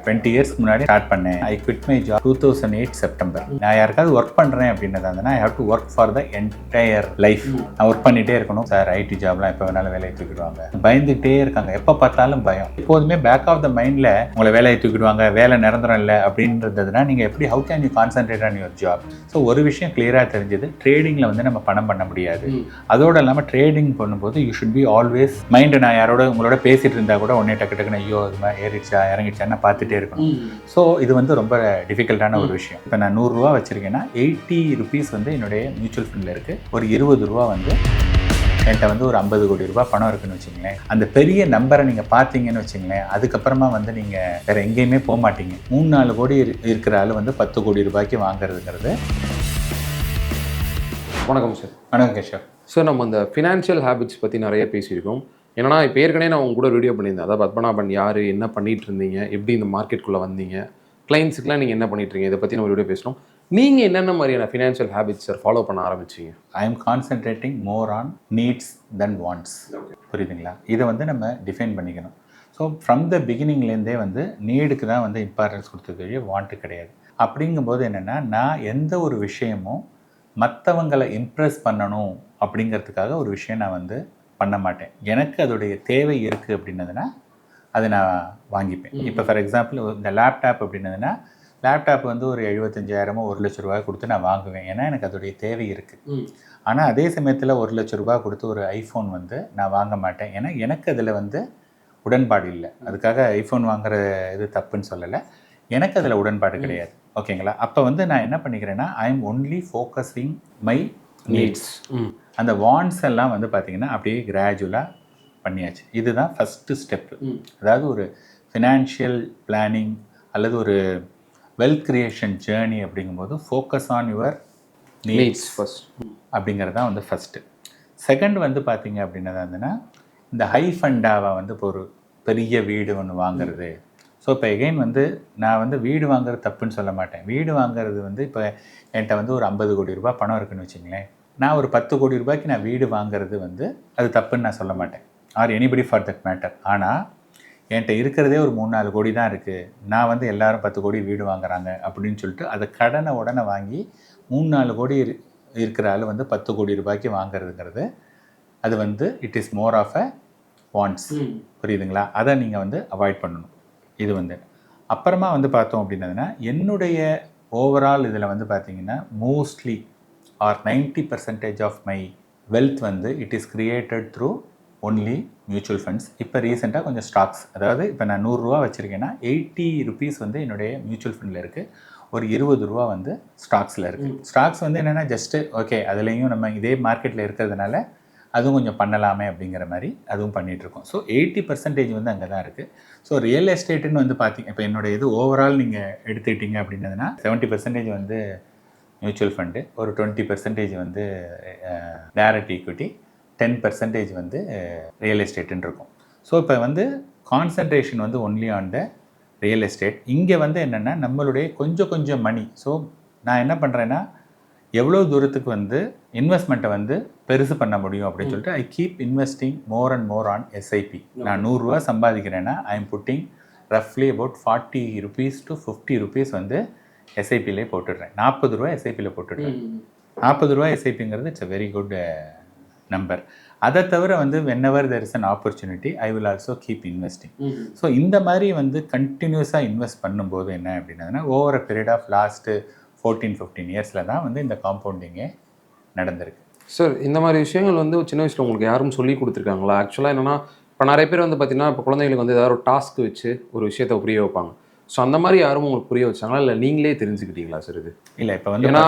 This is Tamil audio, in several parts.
20 இயர்ஸ்க்கு முன்னாடி ஸ்டார்ட் பண்ணேன். I quit my job 2008 September. நான் யாருக்காவது ஒர்க் பண்ணுறேன் அப்படின்றதா இருந்தேன்னா I have to work for the entire life. நான் ஒர்க் பண்ணிகிட்டே இருக்கணும். சார் ஐடி ஜாப்லாம் எப்போ வேணாலும் வேலையை தூக்கிடுவாங்க, பயந்துகிட்டே இருக்காங்க, எப்போ பார்த்தாலும் பயம். எப்போதுமே பேக் ஆஃப் த மைண்டில் உங்களை வேலையை தூக்கிடுவாங்க, வேலை நிரந்தரம் இல்லை அப்படின்றதுனா நீங்கள் எப்படி how can you concentrate on your job? So ஒரு விஷயம் கிளியராக தெரிஞ்சது, ட்ரேடிங்கில் வந்து நம்ம பணம் பண்ண முடியாது. அதோடு இல்லாமல் ட்ரேடிங் பண்ணும்போது you should be always mind, நான் யாரோட உங்களோட பேசிகிட்டு இருந்தால் கூட உடனே டக்கு டக்குன்னு ஐயோ இது மாதிரி ஏறிடுச்சா இறங்கிடுச்சான்னு பார்த்துட்டே இருக்கணும். ஸோ இது வந்து ரொம்ப டிஃபிகல்ட்டான ஒரு விஷயம். இப்போ நான் 100 ரூபா வச்சுருக்கேன்னா 80 ருபீஸ் வந்து என்னுடைய மியூச்சுவல் ஃபண்டில் இருக்குது. ஒரு 20 ரூபா வந்து என்கிட்ட வந்து ஒரு 50 கோடி ரூபாய் பணம் இருக்குன்னு வச்சுங்களேன். அந்த பெரிய நம்பரை நீங்கள் பார்த்தீங்கன்னு வச்சுங்களேன், அதுக்கப்புறமா வந்து நீங்கள் வேறு எங்கேயுமே போக மாட்டீங்க. 3-4 கோடி இருக்கிற ஆள் வந்து 10 கோடி ரூபாய்க்கு வாங்குறதுங்கிறது. வணக்கம் சார். வணக்கம் கேஷவ். சார், நம்ம அந்த ஃபினான்ஷியல் ஹேபிட்ஸ் பற்றி நிறைய பேசியிருக்கோம். ஏன்னா இப்போ ஏற்கனவே நான் உங்க கூட வீடியோ பண்ணியிருந்தேன். அதாவது பத்மநாபன் யார், என்ன பண்ணிட்டு இருந்தீங்க, எப்படி இந்த மார்க்கெட்டுக்குள்ளே வந்தீங்க, கிளைண்ட்ஸுக்குலாம் நீங்கள் என்ன பண்ணிட்டு இருக்கீங்க, இதை பற்றி நம்ம வீடியோ பேசணும். நீங்கள் என்னென்ன மாதிரியான ஃபினான்ஷியல் ஹேபிட்ஸ் சார் ஃபாலோ பண்ண ஆரம்பிச்சிங்க? I am concentrating more on needs than wants. புரியுதுங்களா? இதை வந்து நம்ம டிஃபைன் பண்ணிக்கணும். ஸோ ஃப்ரம் த பிகினிங்லேருந்தே வந்து நீடுக்கு தான் வந்து இம்பார்ட்டன்ஸ் கொடுத்தது, வாண்ட்டு கிடையாது. அப்படிங்கும்போது என்னென்னா, நான் எந்த ஒரு விஷயமும் மற்றவங்களை இம்ப்ரெஸ் பண்ணணும் அப்படிங்கிறதுக்காக ஒரு விஷயம் நான் வந்து பண்ண மாட்டேன். எனக்கு அதோடைய தேவை இருக்குது அப்படின்னதுன்னா அதை நான் வாங்கிப்பேன். இப்போ ஃபார் எக்ஸாம்பிள் இந்த லேப்டாப் அப்படின்னதுன்னா, லேப்டாப் வந்து ஒரு 75,000 1 லட்ச ரூபாய் கொடுத்து நான் வாங்குவேன். ஏன்னா எனக்கு அதோடைய தேவை இருக்குது. ஆனால் அதே சமயத்தில் 1 லட்ச ரூபாய் கொடுத்து ஒரு ஐஃபோன் வந்து நான் வாங்க மாட்டேன். ஏன்னா எனக்கு அதில் வந்து உடன்பாடு இல்லை. அதுக்காக ஐஃபோன் வாங்குற இது தப்புன்னு சொல்லலை, எனக்கு அதில் உடன்பாடு கிடையாது. ஓகேங்களா? அப்போ வந்து நான் என்ன பண்ணிக்கிறேன்னா, I am only focusing my needs. அந்த வாண்ட்ஸ் எல்லாம் வந்து பார்த்திங்கன்னா அப்படியே கிராஜுவலாக பண்ணியாச்சு. இதுதான் ஃபஸ்ட்டு ஸ்டெப்பு. அதாவது ஒரு ஃபினான்ஷியல் பிளானிங் அல்லது ஒரு வெல்த் கிரியேஷன் ஜேர்னி அப்படிங்கும்போது focus on your needs first அப்படிங்கிறது தான் வந்து ஃபஸ்ட்டு. செகண்ட் வந்து பார்த்திங்க அப்படின்னதா இருந்ததுன்னா, இந்த ஹை ஃபண்டாவை வந்து இப்போ ஒரு பெரிய வீடு ஒன்று வாங்குறது. ஸோ இப்போ எகெயின் வந்து நான் வந்து வீடு வாங்குறது தப்புன்னு சொல்ல மாட்டேன். வீடு வாங்குறது வந்து இப்போ என்கிட்ட வந்து ஒரு 50 கோடி ரூபாய் பணம் இருக்குன்னு வச்சுங்களேன், நான் ஒரு 10 கோடி ரூபாய்க்கு நான் வீடு வாங்குறது வந்து அது தப்புன்னு நான் சொல்ல மாட்டேன், or anybody for that matter. ஆனால் என்கிட்ட இருக்கிறதே ஒரு 3-4 கோடி தான் இருக்குது, நான் வந்து எல்லோரும் 10 கோடி வீடு வாங்குறாங்க அப்படின்னு சொல்லிட்டு அதை கடனை உடனே வாங்கி 3-4 கோடி இருக்கிற ஆள் வந்து 10 கோடி ரூபாய்க்கு வாங்குறதுங்கிறது அது வந்து it is more of a wants. புரியுதுங்களா? அதை நீங்கள் வந்து அவாய்ட் பண்ணணும். இது வந்து அப்புறமா வந்து பார்த்தோம் அப்படின்னதுன்னா, என்னுடைய ஓவரால் இதில் வந்து பார்த்திங்கன்னா mostly or 90% of my wealth வந்து it is created through only mutual funds. இப்போ ரீசெண்டாக கொஞ்சம் ஸ்டாக்ஸ், அதாவது இப்போ நான் 100 ரூபா வச்சுருக்கேன்னா 80 ருபீஸ் வந்து என்னுடைய மியூச்சுவல் ஃபண்டில் இருக்குது. ஒரு 20 ரூபா வந்து ஸ்டாக்ஸில் இருக்குது. ஸ்டாக்ஸ் வந்து என்னென்னா ஜஸ்ட்டு ஓகே, அதுலேயும் நம்ம இதே மார்க்கெட்டில் இருக்கிறதுனால அதுவும் கொஞ்சம் பண்ணலாமே அப்படிங்கிற மாதிரி அதுவும் பண்ணிகிட்ருக்கோம். ஸோ 80% வந்து அங்கே தான் இருக்குது. ஸோ ரியல் எஸ்டேட்டுன்னு வந்து பார்த்திங்க, இப்போ என்னோடய இது ஓவரால் நீங்கள் எடுத்துக்கிட்டிங்க அப்படின்னதுன்னா 70% வந்து மியூச்சுவல் ஃபண்டு, ஒரு 20% வந்து டைரக்ட் ஈக்விட்டி, 10% வந்து ரியல் எஸ்டேட்டுன்னு இருக்கும். ஸோ இப்போ வந்து கான்சன்ட்ரேஷன் வந்து only on the real estate. இங்கே வந்து என்னென்னா நம்மளுடைய கொஞ்சம் மணி. ஸோ நான் என்ன பண்ணுறேன்னா, எவ்வளோ தூரத்துக்கு வந்து இன்வெஸ்ட்மெண்ட்டை வந்து பெருசு பண்ண முடியும் அப்படின்னு சொல்லிட்டு I keep investing more and more on SIP. நான் 100 ரூபா சம்பாதிக்கிறேன்னா ஐ எம் புட்டிங் ரஃப்லி அபவுட் 40 rupees to 50 rupees வந்து எஸ்ஐபிலே போட்டுடுறேன். 40 ரூபா எஸ்ஐபியில் போட்டுடுறேன். 40 ரூபா எஸ்ஐபிங்கிறது it's a very good number. அதை தவிர வந்து whenever there is an opportunity I will also keep investing. So இந்த மாதிரி வந்து கண்டினியூஸாக இன்வெஸ்ட் பண்ணும்போது என்ன அப்படின்னா, over a period of last 14-15 இயர்ஸில் தான் வந்து இந்த காம்பவுண்டிங்கே நடந்திருக்கு. சார், இந்த மாதிரி விஷயங்கள் வந்து சின்ன வயசில் உங்களுக்கு யாரும் சொல்லி கொடுத்துருக்காங்களா? ஆக்சுவலாக என்னென்னா, இப்போ நிறைய பேர் வந்து பார்த்திங்கன்னா, இப்போ குழந்தைங்களுக்கு வந்து ஏதாவது ஒரு டாஸ்க் வச்சு ஒரு விஷயத்தை புரிய வைப்பாங்க. ஸோ அந்த மாதிரி யாரும் உங்களுக்கு புரிய வச்சாங்களா, இல்லை நீங்களே தெரிஞ்சுக்கிட்டீங்களா சார் இது? இல்லை, இப்போ வந்து ஏன்னா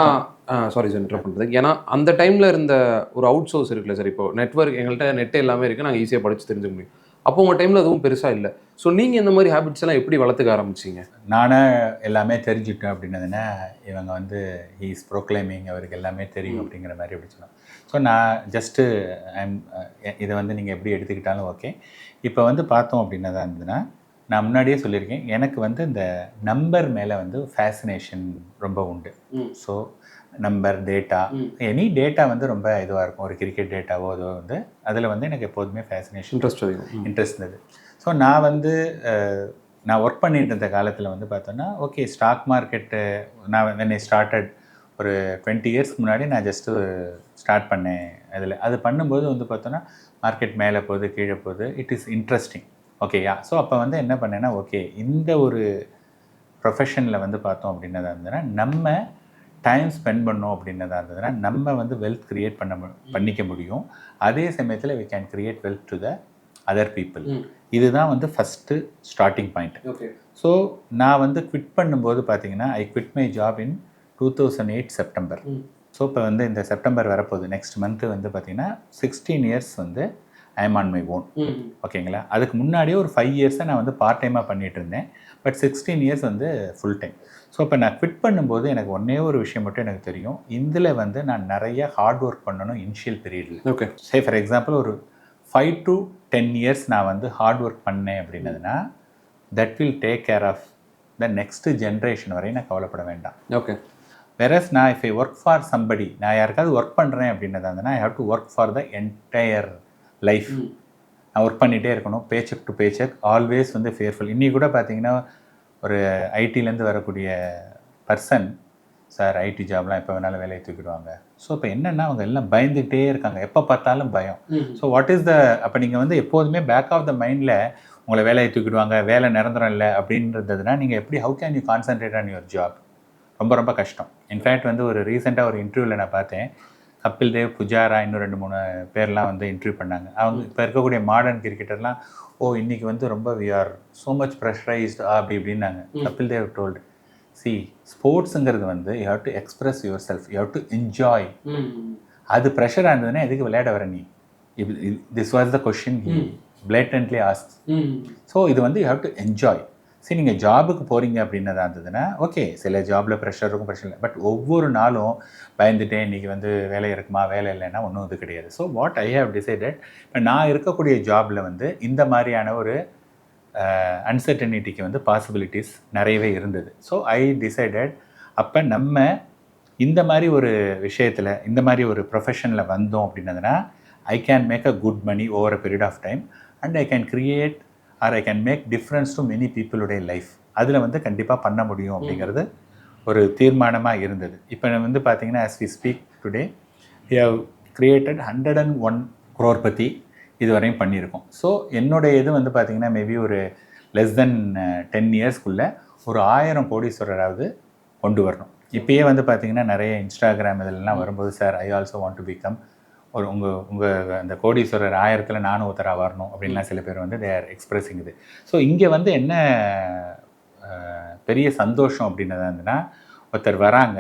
சாரி சார் இன்டர்ப்ட் பண்ணுறதுக்கு, ஏன்னா அந்த டைமில் இருந்த ஒரு அவுட் சோர்ஸ் இருக்குல்ல சார், இப்போ நெட்வொர்க் எங்கள்கிட்ட நெட் எல்லாமே இருக்குது, நாங்கள் ஈஸியாக படித்து தெரிஞ்சுக்க முடியும். அப்போ உங்கள் டைமில் அதுவும் பெருசாக இல்லை. ஸோ நீங்கள் இந்த மாதிரி ஹேபிட்ஸ் எல்லாம் எப்படி வளர்த்துக்க ஆரம்பிச்சிங்க? நானே எல்லாமே தெரிஞ்சுட்டேன் அப்படின்னதுன்னா, இவங்க வந்து ஹீ இஸ் ப்ரோக்ளைமிங், அவருக்கு எல்லாமே தெரியும் அப்படிங்கிற மாதிரி அப்படி சொன்னாங்க. ஸோ நான் ஜஸ்ட்டு இதை வந்து நீங்கள் எப்படி எடுத்துக்கிட்டாலும் ஓகே. இப்போ வந்து பார்த்தோம் அப்படின்னதா இருந்ததுன்னா, நான் முன்னாடியே சொல்லியிருக்கேன், எனக்கு வந்து இந்த நம்பர் மேலே வந்து ஃபேசினேஷன் ரொம்ப உண்டு. So number, data, any data வந்து ரொம்ப இதுவாக இருக்கும். ஒரு கிரிக்கெட் டேட்டாவோ அதோ வந்து அதில் வந்து எனக்கு எப்போதுமே ஃபேசினேஷன் இன்ட்ரெஸ்ட் இருந்தது. ஸோ நான் வந்து நான் ஒர்க் பண்ணிட்டு இருந்த காலத்தில் வந்து பார்த்தோன்னா ஓகே ஸ்டாக் மார்க்கெட்டு நான் when I started ஒரு 20 இயர்ஸ்க்கு முன்னாடி நான் ஜஸ்ட்டு ஸ்டார்ட் பண்ணேன் அதில். அது பண்ணும்போது வந்து பார்த்தோன்னா மார்க்கெட் மேலே போகுது கீழே போகுது, இட் இஸ் இன்ட்ரெஸ்டிங். ஓகேயா? ஸோ அப்போ வந்து என்ன பண்ணேன்னா ஓகே இந்த ஒரு ப்ரொஃபஷனில் வந்து பார்த்தோம் அப்படின்னதா இருந்ததுன்னா நம்ம டைம் ஸ்பெண்ட் பண்ணோம் அப்படின்னதா இருந்ததுன்னா நம்ம வந்து வெல்த் க்ரியேட் பண்ணிக்க முடியும். அதே சமயத்தில் we can create wealth to the other people. இதுதான் வந்து first starting point. Okay. So நான் வந்து குவிட் பண்ணும்போது பார்த்தீங்கன்னா ஐ quit my job in 2008 September. So இப்போ வந்து இந்த செப்டம்பர் வரப்போகுது நெக்ஸ்ட் மந்த்து வந்து பார்த்தீங்கன்னா 16 இயர்ஸ் வந்து I M on my own. ஓகேங்களா? அதுக்கு முன்னாடியே ஒரு 5 இயர்ஸாக நான் வந்து பார்ட் டைமாக பண்ணிகிட்டு இருந்தேன். பட் 16 இயர்ஸ் வந்து ஃபுல் டைம். ஸோ இப்போ நான் குவிட் பண்ணும்போது எனக்கு ஒன்றே ஒரு விஷயம் மட்டும் எனக்கு தெரியும், இதில் வந்து நான் நிறைய ஹார்ட் ஒர்க் பண்ணணும் இனிஷியல் பீரியடில். ஓகே. சே ஃபார் எக்ஸாம்பிள் ஒரு 5 to 10 இயர்ஸ் நான் வந்து ஹார்ட் ஒர்க் பண்ணேன் அப்படின்னதுன்னா that will take care of the next generation வரையும் நான் கவலைப்பட வேண்டாம். ஓகே. வெரஸ் நான் if I work for somebody, நான் யாருக்காவது ஒர்க் பண்ணுறேன் அப்படின்னதா இருந்ததுன்னா I have to work for the entire life. நான் ஒர்க் பண்ணிகிட்டே இருக்கணும், பேச்செக் டு பேச்செக், ஆல்வேஸ் வந்து ஃபேர்ஃபுல். இன்றைக்கி கூட பார்த்தீங்கன்னா ஒரு ஐடிலேருந்து வரக்கூடிய பர்சன், சார் ஐடி ஜாப்லாம் எப்போ வேணாலும் வேலையை தூக்கிடுவாங்க. ஸோ இப்போ என்னென்னா அவங்க எல்லாம் பயந்துகிட்டே இருக்காங்க, எப்போ பார்த்தாலும் பயம். ஸோ வாட் இஸ் த, அப்போ நீங்கள் வந்து எப்போதுமே பேக் ஆஃப் த மைண்டில் உங்களை வேலையை தூக்கிடுவாங்க, வேலை நிரந்தரம் இல்லை அப்படின்றதுனா நீங்கள் எப்படி, how can you concentrate on your job? ரொம்ப ரொம்ப கஷ்டம். இன்ஃபேக்ட் வந்து ஒரு ரீசெண்டாக ஒரு இன்டர்வியூவில் நான் பார்த்தேன், கபில் தேவ், புஜாரா, இன்னும் 2-3 பேர்லாம் வந்து இன்டர்வியூ பண்ணாங்க. அவங்க இப்போ இருக்கக்கூடிய மாடர்ன் கிரிக்கெட்டர்லாம் இன்னைக்கு வந்து ரொம்ப we are so much pressurised அப்படி இப்படின்னாங்க. கபில் தேவ் டோல்டு, சி ஸ்போர்ட்ஸுங்கிறது வந்து you have to express yourself, you have to enjoy. அது ப்ரெஷராக இருந்ததுன்னா எதுக்கு விளையாட வர நீ? This was the question he blatantly asks. So இது வந்து யூ ஹவ் டு என்ஜாய். சரி, நீங்கள் ஜாபுக்கு போகிறீங்க அப்படின்னதா இருந்ததுன்னா ஓகே, சில ஜாபில் ப்ரெஷர் இருக்கும், ப்ரெஷர் இல்லை. பட் ஒவ்வொரு நாளும் பயந்துட்டே இன்றைக்கி வந்து வேலை இருக்குமா, வேலை இல்லைன்னா ஒன்றும் இது கிடையாது. So what I have decided, இப்போ நான் இருக்கக்கூடிய ஜாபில் வந்து இந்த மாதிரியான ஒரு அன்சர்டனிட்டிக்கு வந்து பாசிபிலிட்டிஸ் நிறையவே இருந்தது. ஸோ ஐ டிசைடட், அப்போ நம்ம இந்த மாதிரி ஒரு விஷயத்தில், இந்த மாதிரி ஒரு ப்ரொஃபஷனில் வந்தோம் அப்படின்னதுன்னா I can make a good money over a period of time and I can create or I can make difference to many பீப்புளுடைய லைஃப். அதில் வந்து கண்டிப்பாக பண்ண முடியும் அப்படிங்கிறது ஒரு தீர்மானமாக இருந்தது. இப்போ வந்து பார்த்தீங்கன்னா as we speak today we have created 101 crore பற்றி இதுவரையும் பண்ணியிருக்கோம். ஸோ என்னுடைய இது வந்து பார்த்தீங்கன்னா மேபி ஒரு லெஸ் தென் 10 இயர்ஸ்க்குள்ளே ஒரு 1000 கோடீஸ்வரராவது கொண்டு வரணும். இப்போயே வந்து பார்த்தீங்கன்னா நிறைய இன்ஸ்டாகிராம் இதெல்லாம் வரும்போது, sir I also want to become ஒரு உங்கள் அந்த கோடீஸ்வரர் 1000ல் நானும் ஒருத்தராக வரணும் அப்படின்லாம் சில பேர் வந்து தே ஆர் எக்ஸ்பிரஸிங் இது. ஸோ இங்கே வந்து என்ன பெரிய சந்தோஷம் அப்படின்னது வந்துன்னா, ஒருத்தர் வராங்க,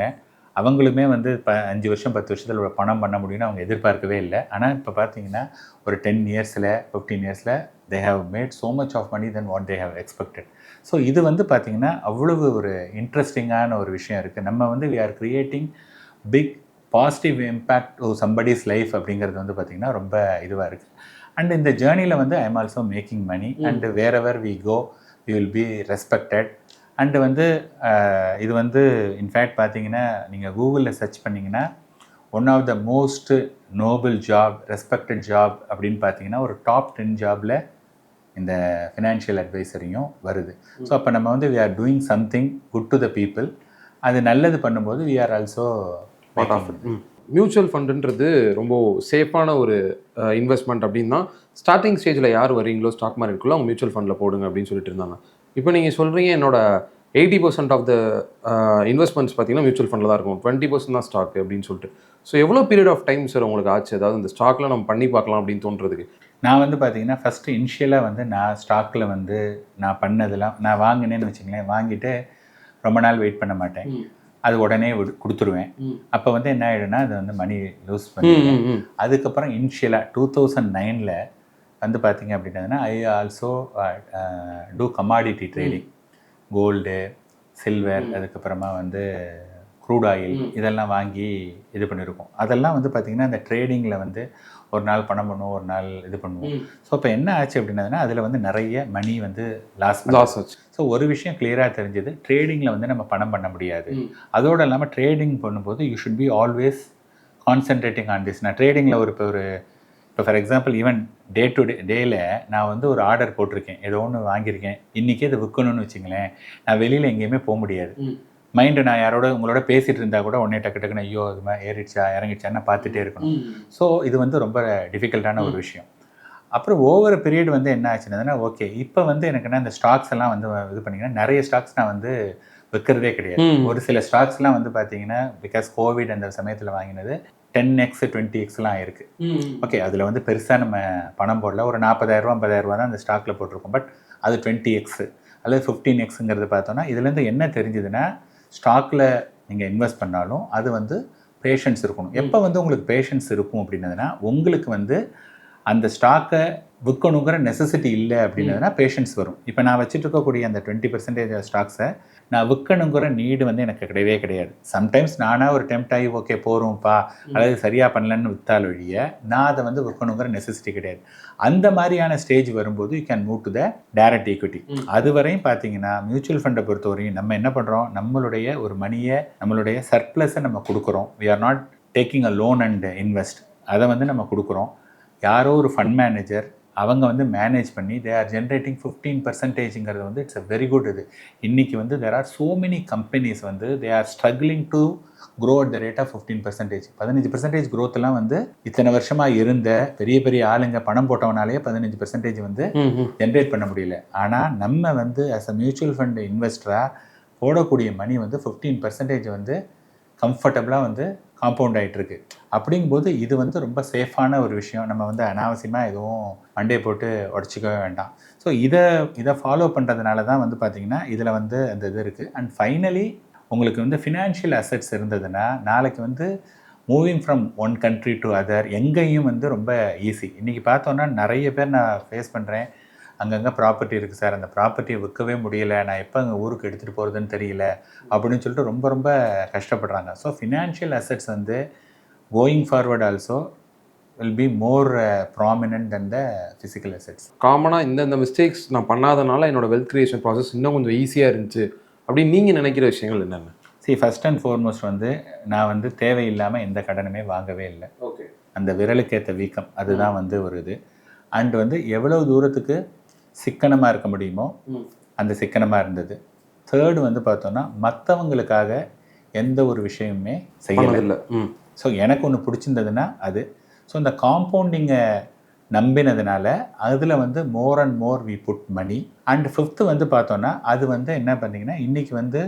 அவங்களுமே வந்து 5 வருஷம் 10 வருஷத்தில் ஒரு பணம் பண்ண முடியும்னு அவங்க எதிர்பார்க்கவே இல்லை. ஆனால் இப்போ பார்த்தீங்கன்னா ஒரு 10 இயர்ஸில் 15 இயர்ஸில் they have made so much of money then what they have expected. So இது வந்து பார்த்திங்கன்னா அவ்வளவு ஒரு இன்ட்ரெஸ்டிங்கான ஒரு விஷயம் இருக்குது. நம்ம வந்து we are creating big positive impact to somebody's life அப்படிங்கிறது வந்து பார்த்திங்கன்னா ரொம்ப இதுவாக இருக்குது. அண்ட் இந்த ஜேர்னியில் வந்து I am also making money and wherever we go we will be respected. And வந்து இது வந்து இன்ஃபேக்ட் பார்த்தீங்கன்னா நீங்கள் கூகுளில் சர்ச் பண்ணிங்கன்னா one of the most noble job, respected job அப்படின்னு பார்த்தீங்கன்னா ஒரு டாப் 10 ஜாபில் இந்த ஃபினான்ஷியல் அட்வைசரையும் வருது. ஸோ அப்போ நம்ம வந்து we are doing something good to the people. அது நல்லது பண்ணும்போது we are also part of it. Mutual ஃபண்டுன்றது ரொம்ப சேஃபான ஒரு இன்வெஸ்ட்மெண்ட் அப்படின்னு தான் ஸ்டார்டிங் ஸ்டேஜில் யார் வரீங்களோ ஸ்டாக் மார்க்கெட்டுக்குள்ளே அவங்க மியூச்சுவல் ஃபண்டில் போடுங்க அப்படின்னு சொல்லிட்டு இருந்தாங்க. இப்போ நீங்கள் சொல்கிறீங்க என்னோட 80% ஆஃப் த இன்வெஸ்ட்மெண்ட்ஸ் பார்த்தீங்கன்னா மியூச்சுவல் ஃபண்டில் தான் இருக்கும், 20% தான் ஸ்டாக் அப்படின்னு சொல்லிட்டு. ஸோ எவ்வளோ பீரியட் ஆஃப் டைம் சார் உங்களுக்கு ஆச்சு, அதாவது இந்த ஸ்டாக்ல நம்ம பண்ணி பார்க்கலாம் அப்படின்னு தோன்றதுக்கு? நான் வந்து பார்த்தீங்கன்னா ஃபஸ்ட்டு இனிஷியலாக வந்து நான் ஸ்டாக்கில் வந்து நான் பண்ணதெல்லாம் நான் வாங்கினேன்னு வச்சுங்களேன், வாங்கிட்டு ரொம்ப நாள் வெயிட் பண்ண மாட்டேன், அது உடனே கொடுத்துருவேன். அப்போ வந்து என்ன ஆகிடும்னா அது வந்து மணி லூஸ் பண்ணிடுவேன். அதுக்கப்புறம் இனிஷியலாக 2009 வந்து பார்த்தீங்க அப்படின்னா I also do commodity trading, gold, silver, அதுக்கப்புறமா வந்து க்ரூட் ஆயில் இதெல்லாம் வாங்கி இது பண்ணியிருக்கோம். அதெல்லாம் வந்து பார்த்திங்கன்னா இந்த ட்ரேடிங்கில் வந்து ஒரு நாள் பணம் பண்ணுவோம், ஒரு நாள் இது பண்ணுவோம். ஸோ இப்போ என்ன ஆச்சு அப்படின்னதுன்னா அதில் வந்து நிறைய மணி வந்து லாஸ் ஆச்சு. ஸோ ஒரு விஷயம் கிளியராக தெரிஞ்சது, ட்ரேடிங்கில் வந்து நம்ம பணம் பண்ண முடியாது. அதோடு இல்லாமல் ட்ரேடிங் பண்ணும்போது you should be always concentrating on this. நான் ட்ரேடிங்கில் இப்போ ஒரு இப்போ for example even day to டேயில் நான் வந்து ஒரு ஆர்டர் போட்டிருக்கேன், ஏதோ ஒன்று வாங்கியிருக்கேன், இன்றைக்கே இதை விற்கணும்னு வச்சுங்களேன், நான் வெளியில் எங்கேயுமே போக முடியாது. மைண்டு நான் யாரோட உங்களோட பேசிகிட்டு இருந்தால் கூட உடனே டக்கு டக்குன்னு ஐயோ அது மாதிரி ஏறிடுச்சா இறங்கிடுச்சான்னு பார்த்துட்டே இருக்கணும். ஸோ இது வந்து ரொம்ப டிஃபிகல்ட்டான ஒரு விஷயம். அப்புறம் ஓவர் பீரியட் வந்து என்ன ஆச்சுன்னா, ஓகே இப்போ வந்து எனக்குன்னா இந்த ஸ்டாக்ஸ் எல்லாம் வந்து இது பண்ணிங்கன்னா நிறைய ஸ்டாக்ஸ் நான் வந்து விற்கிறதே கிடையாது. ஒரு சில ஸ்டாக்ஸ்லாம் வந்து பார்த்தீங்கன்னா பிகாஸ் கோவிட் அந்த சமயத்தில் வாங்கினது 10x 20xலாம் இருக்குது. ஓகே அதில் வந்து பெருசாக நம்ம பணம் போடல, ஒரு 40,000 50,000 தான் அந்த ஸ்டாக்கில் போட்டிருக்கோம். பட் அது 20x அல்லது 15xங்கிறது பார்த்தோன்னா இதுலேருந்து என்ன தெரிஞ்சுதுன்னா, ஸ்டாக்கில் நீங்கள் இன்வெஸ்ட் பண்ணாலும் அது வந்து பேஷன்ஸ் இருக்கணும். எப்போ வந்து உங்களுக்கு பேஷன்ஸ் இருக்கும் அப்படின்னதுன்னா, உங்களுக்கு வந்து அந்த ஸ்டாக்கை விற்கணுங்கிற நெசசிட்டி இல்லை அப்படின்னதுனா பேஷன்ஸ் வரும். இப்போ நான் வச்சுட்டு இருக்கக்கூடிய அந்த 20% ஸ்டாக்ஸை நான் விற்கணுங்கிற நீடு வந்து எனக்கு கிடையவே கிடையாது. சம்டைம்ஸ் நானாக ஒரு டெம்ப்ட் ஆகி ஓகே போகிறோம்ப்பா அதாவது சரியாக பண்ணலன்னு விற்றால் வழிய நான் அதை வந்து விற்கணுங்கிற நெசசிட்டி கிடையாது. அந்த மாதிரியான ஸ்டேஜ் வரும்போது you can move to the direct equity. அதுவரையும் பார்த்தீங்கன்னா மியூச்சுவல் ஃபண்டை பொறுத்தவரையும் நம்ம என்ன பண்ணுறோம், நம்மளுடைய ஒரு மணியை நம்மளுடைய சர்ப்ளஸை நம்ம கொடுக்குறோம். We are not taking a loan and invest. அதை வந்து நம்ம கொடுக்குறோம். யாரோ ஒரு ஃபண்ட் மேனேஜர் அவங்க வந்து மேனேஜ் பண்ணி தே ஆர் ஜென்ரேட்டிங் 15%ங்கிறது வந்து இட்ஸ் அ வெரி குட். இது இன்றைக்கி வந்து there are so many companies வந்து they are struggling to grow at the rate of 15%. 15% க்ரோத்லாம் வந்து இத்தனை வருஷமாக இருந்த பெரிய பெரிய ஆளுங்க பணம் போட்டவனாலேயே 15% வந்து ஜென்ரேட் பண்ண முடியல. ஆனால் நம்ம வந்து ஆஸ் அ மியூச்சுவல் ஃபண்ட் இன்வெஸ்டராக போடக்கூடிய மணி வந்து 15% வந்து கம்ஃபர்டபுளாக வந்து காம்பவுண்ட் ஆகிட்டுருக்கு. அப்படிங்கும்போது இது வந்து ரொம்ப சேஃபான ஒரு விஷயம். நம்ம வந்து அனாவசியமாக எதுவும் மண்டே போட்டு உடச்சிக்கவே வேண்டாம். ஸோ இதை ஃபாலோ பண்ணுறதுனால தான் வந்து பார்த்திங்கன்னா இதில் வந்து அந்த இது இருக்குது. அண்ட் ஃபைனலி உங்களுக்கு வந்து ஃபினான்ஷியல் அசெட்ஸ் இருந்ததுன்னா நாளைக்கு வந்து moving from one country to other எங்கேயும் வந்து ரொம்ப ஈஸி. இன்றைக்கி பார்த்தோன்னா நிறைய பேர் நான் ஃபேஸ் பண்ணுறேன், அங்கங்கே ப்ராப்பர்ட்டி இருக்குது சார், அந்த ப்ராப்பர்ட்டியை விற்கவே முடியலை, நான் எப்போ அங்கே ஊருக்கு எடுத்துகிட்டு போகிறதுன்னு தெரியல அப்படின்னு சொல்லிட்டு ரொம்ப ரொம்ப கஷ்டப்படுறாங்க. ஸோ ஃபினான்ஷியல் அசெட்ஸ் வந்து going forward also will be more prominent then the physical assets. காமனாக இந்த மிஸ்டேக்ஸ் நான் பண்ணாதனால என்னோட வெல்த் கிரியேஷன் ப்ராசஸ் இன்னும் கொஞ்சம் ஈஸியாக இருந்துச்சு அப்படின்னு நீங்கள் நினைக்கிற விஷயங்கள் என்னென்ன? ஃபர்ஸ்ட் அண்ட் ஃபார்மோஸ்ட் வந்து நான் வந்து தேவையில்லாமல் எந்த கடனுமே வாங்கவே இல்லை. ஓகே, அந்த விரலுக்கேற்ற வீக்கம் அதுதான் வந்து ஒரு இது. அண்ட் வந்து எவ்வளவு தூரத்துக்கு சிக்கனமாக இருக்க முடியுமோ அந்த சிக்கனமாக இருந்தது. தேர்டு வந்து பார்த்தோன்னா மற்றவங்களுக்காக எந்த ஒரு விஷயமுமே செய்யலை. ஸோ எனக்கு ஒன்று பிடிச்சிருந்ததுன்னா அது. ஸோ இந்த காம்பவுண்டிங்கை நம்பினதுனால அதில் வந்து more and more we put money. And fifth வந்து பார்த்தோன்னா அது வந்து என்ன பண்ணிங்கன்னா இன்றைக்கி வந்து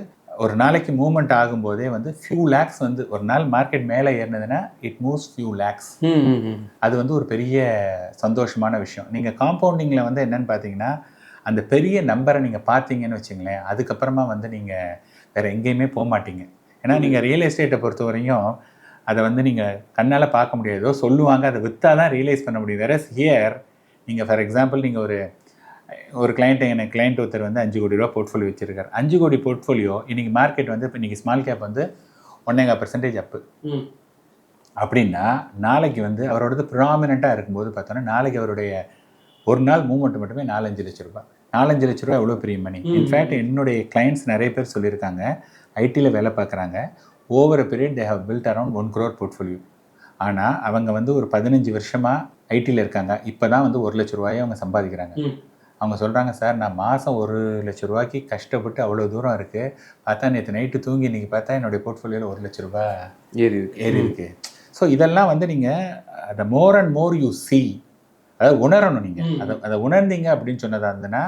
ஒரு நாளைக்கு மூவ்மெண்ட் ஆகும்போதே வந்து ஃபியூ லேக்ஸ் வந்து ஒரு நாள் மார்க்கெட் மேலே ஏறினதுன்னா இட் மூவ்ஸ் ஃபியூ லேக்ஸ். அது வந்து ஒரு பெரிய சந்தோஷமான விஷயம். நீங்கள் காம்பவுண்டிங்கில் வந்து என்னென்னு பார்த்தீங்கன்னா அந்த பெரிய நம்பரை நீங்கள் பார்த்தீங்கன்னு வச்சுங்களேன், அதுக்கப்புறமா வந்து நீங்கள் வேறு எங்கேயுமே போக மாட்டீங்க. ஏன்னா நீங்கள் ரியல் எஸ்டேட்டை பொறுத்த வரையும் அதை வந்து நீங்கள் கண்ணால் பார்க்க முடியாது, ஏதோ சொல்லுவாங்க, அதை விற்றா தான் ரியலைஸ் பண்ண முடியும். வேற ஹியர் நீங்கள் ஃபார் எக்ஸாம்பிள் நீங்கள் ஒரு எனக்கு கிளைண்ட் ஒருத்தர் வந்து 5 கோடி ரூபா போர்ட்ஃபோலியோ வச்சுருக்காரு. 5 கோடி போர்ட்ஃபோலியோ இன்றைக்கி மார்க்கெட் வந்து இப்போ இன்றைக்கி ஸ்மால் கேப் வந்து 1.5% அப்பு அப்படின்னா நாளைக்கு வந்து அவரோடது ப்ராமினெண்ட்டாக இருக்கும்போது பார்த்தோன்னா நாளைக்கு அவருடைய ஒரு நாள் மூவ்மெண்ட் மட்டுமே 4-5 லட்ச ரூபா. 4-5 லட்ச ரூபா எவ்வளோ பெரிய மணி. இன்ஃபேக்ட் என்னுடைய கிளைண்ட்ஸ் நிறைய பேர் சொல்லியிருக்காங்க, ஐடியில் வேலை பார்க்குறாங்க, over a period they have build around 1 crore portfolio. ஆனால் அவங்க வந்து ஒரு 15 வருஷமாக ஐடியில் இருக்காங்க, இப்போ தான் வந்து 1 லட்ச ரூபாயை அவங்க சம்பாதிக்கிறாங்க. அவங்க சொல்கிறாங்க, சார் நான் மாதம் 1 லட்ச ரூபாய்க்கு கஷ்டப்பட்டு அவ்வளோ தூரம் இருக்குது, பார்த்தா நேற்று நைட்டு தூங்கி இன்றைக்கி பார்த்தா என்னுடைய போர்ட்ஃபோலியோவில் 1 லட்ச ரூபா ஏறி இருக்குது. ஸோ இதெல்லாம் வந்து நீங்கள் அதை மோர் அண்ட் மோர் யூ சி, அதாவது உணரணும். நீங்கள் அதை உணர்ந்தீங்க அப்படின்னு சொன்னதாக இருந்ததுன்னா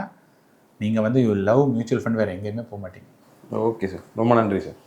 நீங்கள் வந்து யூ லவ் மியூச்சுவல் ஃபண்ட் வேறு எங்கேயுமே போக மாட்டீங்க. ஓகே சார், ரொம்ப நன்றி சார்.